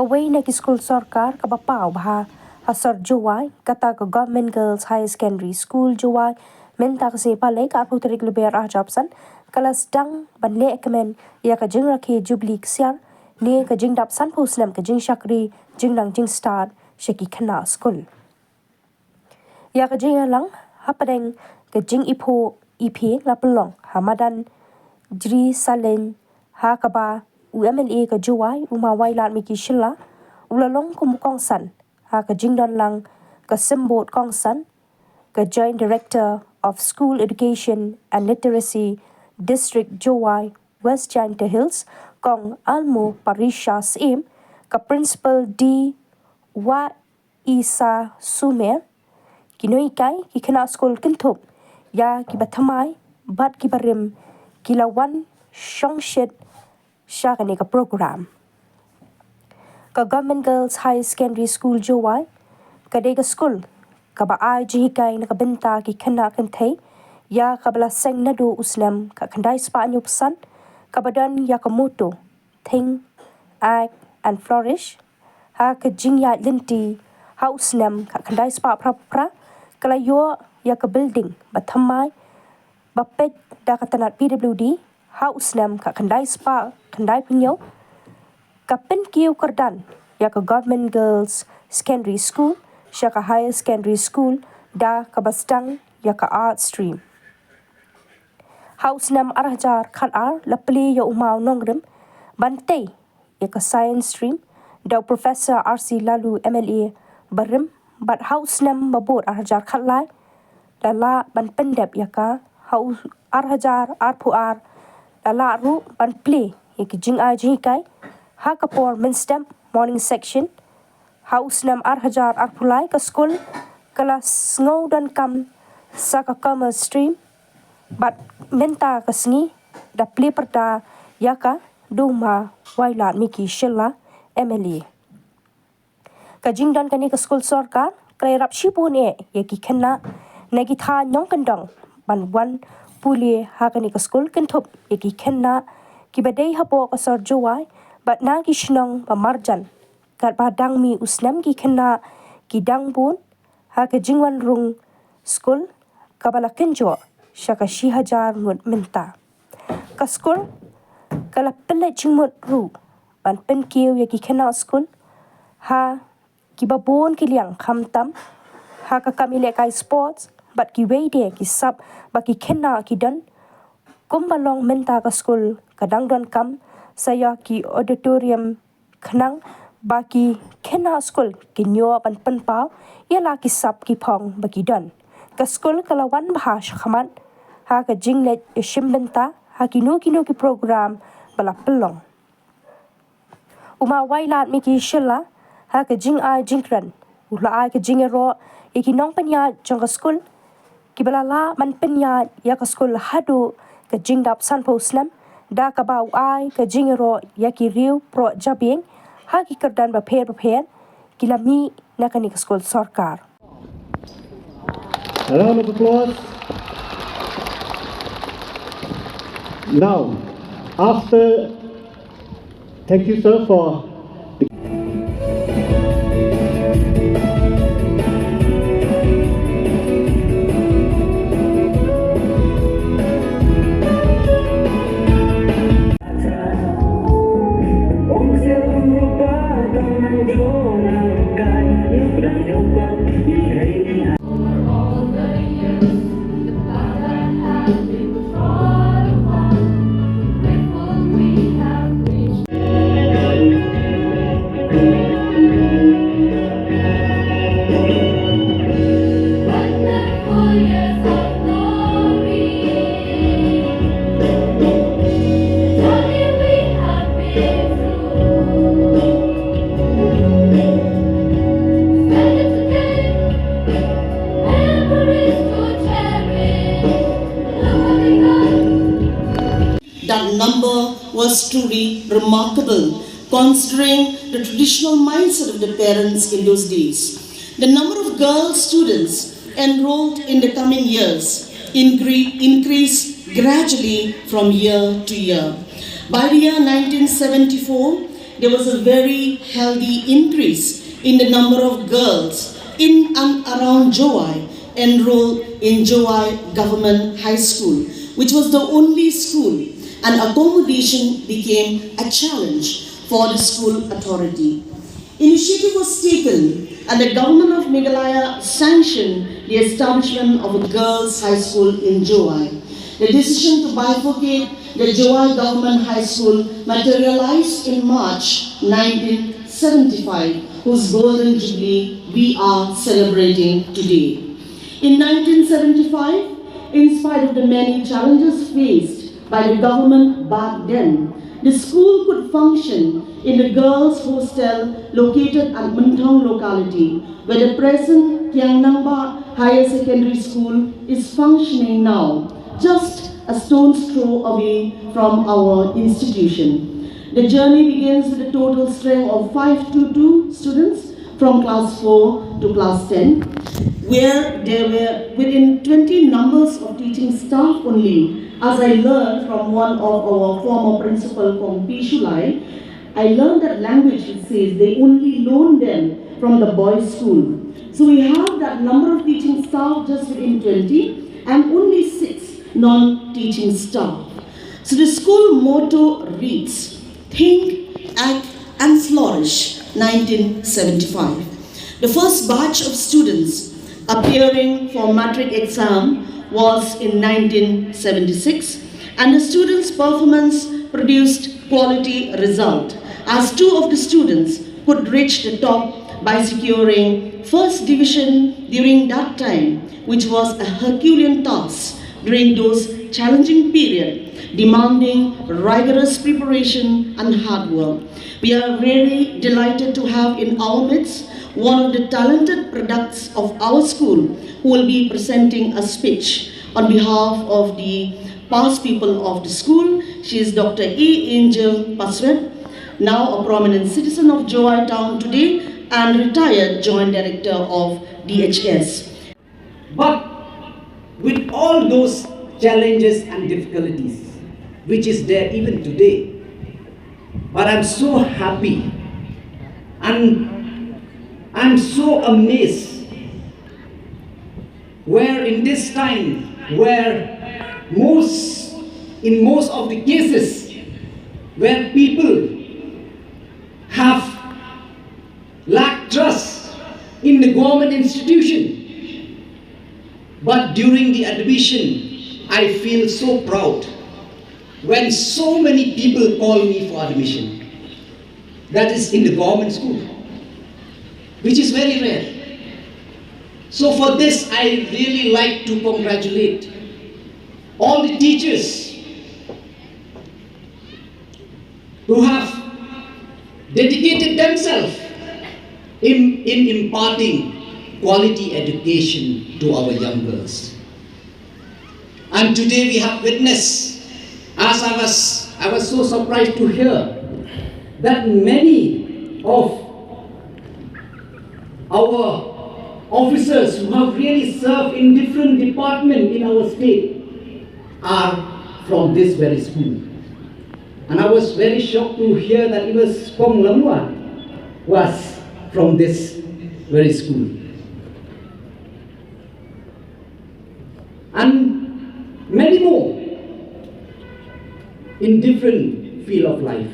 kawai na ki school sarkar ka bapau bha hasar Jowai kata ka Government Girls High Secondary School Jowai menta ka se palai ka putri kluber jobsan kala Sdang ban le ekmen ya ka jingrakhe jubli ksiar ne ka jingdap san puslam ka jing shakri jingnang jing start sheki khana school ya ka jingalang hapadeng ka jing ipo ipe lapelong hamadan jri salen ha ka ba UMLA ka Jowai uma wailat miki shilla ulalong kumukong san ha ka jingdon lang ka simbot kong san ka Joint Director of School Education and Literacy District Jowai West Giant Hills kong Almo Parisha Snem ka Principal D Wa Isa Sumer kinoi kai ki khana school kinthop ya ki bathamai bat ki barim kilawan shongshet shakani ka program ka Government Girls High Secondary School Jowai ka dega school ka ba ai ji kai na ka benta ki khana kan thei ya ka bala seng na do uslam ka khandai spa nyup san ka badan ya ka moto think act and flourish ha ka jingya linti ha uslam ka khandai spa pra kala yo ya ka building bathamai bapet da ka tanat PWD ha uslam ka khandai spa khandai pinyo kapin kiu kardan ya ka Government Girls Secondary School shaka Higher Secondary School da ka Sdang ya ka art stream house nam arhajar khat ar lapli ya umau nongrim bante ya ka science stream da Professor RC Lalu MLA barim but house nam babot arhajar khat lai lala ban pendep ya ka house arhajar arpuar lala ru ban play ya ki jing ai ji kai ha ka por min stem morning section house nam arhajar arpulai ka school kelas ngau dan kam saka commerce stream but menta ka sngi da play perda ya ka duma wailat miki shilla MLA ka jing dan kani ka school sarkar krai rap shipun e ya ki khana nagi tha nyong kandang ban wan puli ha kani ka school kinthop ya ki khana ki badai hapo ka sar Jowai but na ki shnong pa marjan kat ba dang mi usnam ki khana ki dang bun ha ka jingwan rung school kabala kenjo shaka shi hajar mut minta ka school kala pele jingmut ru ban pen kiu ya ki khana school ha ki babon ki liang kham tam ha ka kamile kai sports but ki weide ki sab ba ki khana ki dan kumbalong minta ka school kadang don kam saya ki auditorium khnang baki khena school ki nyo pan pan pau yala ki sap ki phong baki don ka school kalawan bha khaman ha ka jinglet shimbenta ha ki no ki program bala pelong uma wailat mi ki shilla ha ka jing ai jingran ula ai ka jingero ki nong panya jong ka school ki bala la man panya ya ka school hadu ka jingdap san poslam da ka bau ai ka jingero ya ki riu pro jabing ha ki kardan ba pher kilami na kani ka school sarkar. A round of applause. Now, thank you sir for that number was truly remarkable, considering the traditional mindset of the parents in those days. The number of girl students enrolled in the coming years increased gradually from year to year. By the year 1974, there was a very healthy increase in the number of girls in and around Jowai enrolled in Jowai Government High School, which was the only school, and accommodation became a challenge for the school authority. Initiative was taken and the government of Meghalaya sanctioned the establishment of a girls' high school in Jowai. The decision to bifurcate the Jowai Government High School materialized in March 1975, whose golden jubilee we are celebrating today. In 1975, in spite of the many challenges faced by the government back then, the school could function in the girls' hostel located at Muntong locality, where the present Tiangnamba Higher Secondary School is functioning now, just a stone's throw away from our institution. The journey begins with a total strength of 522 students from class 4 to class 10, where there were within 20 numbers of teaching staff only. As I learned from one of our former principal from Pishulai, I learned that language, it says, they only loan them from the boys' school. So we have that number of teaching staff just within 20 and only 6 non-teaching staff. So the school motto reads, Think, Act and Flourish, 1975. The first batch of students appearing for matric exam was in 1976, and the students' performance produced quality result, as 2 of the students could reach the top by securing first division during that time, which was a Herculean task during those challenging period, demanding rigorous preparation and hard work. We are really delighted to have in our midst one of the talented products of our school who will be presenting a speech on behalf of the past people of the school. She is Dr. E. Angel Paswet, now a prominent citizen of Jowai town today and retired Joint Director of DHS. But with all those challenges and difficulties, which is there even today, but I'm so happy and I'm so amazed where in this time where in most of the cases where people have lacked trust in the government institution, but during the admission I feel so proud when so many people call me for admission, that is in the government school, which is very rare. So for this, I really like to congratulate all the teachers who have dedicated themselves in imparting quality education to our young girls. And today we have witnessed, as I was so surprised to hear that many of our officers who have really served in different departments in our state are from this very school. And I was very shocked to hear that even Spong Lamwa was from this very school. And many more in different field of life.